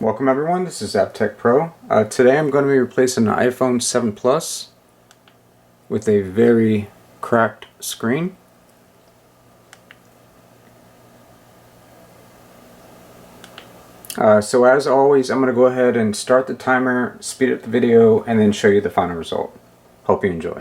Welcome everyone, this is AppTech Pro. Today I'm going to be replacing an iPhone 7 Plus with a very cracked screen. So as always, I'm going to go ahead and start the timer, speed up the video, and then show you the final result. Hope you enjoy.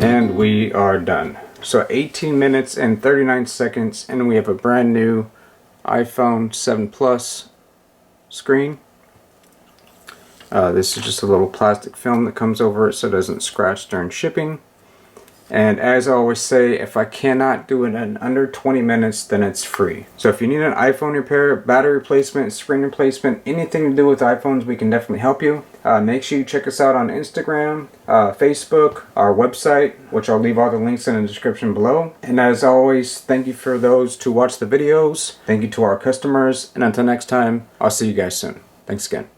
And we are done. So 18 minutes and 39 seconds and we have a brand new iPhone 7 Plus screen. This is just a little plastic film that comes over it so it doesn't scratch during shipping. And as I always say, if I cannot do it in under 20 minutes, then it's free. So if you need an iPhone repair, battery replacement, screen replacement, anything to do with iPhones, we can definitely help you. Make sure you check us out on Instagram, Facebook, our website, which I'll leave all the links in the description below. And as always, thank you for those who watch the videos. Thank you to our customers. And until next time, I'll see you guys soon. Thanks again.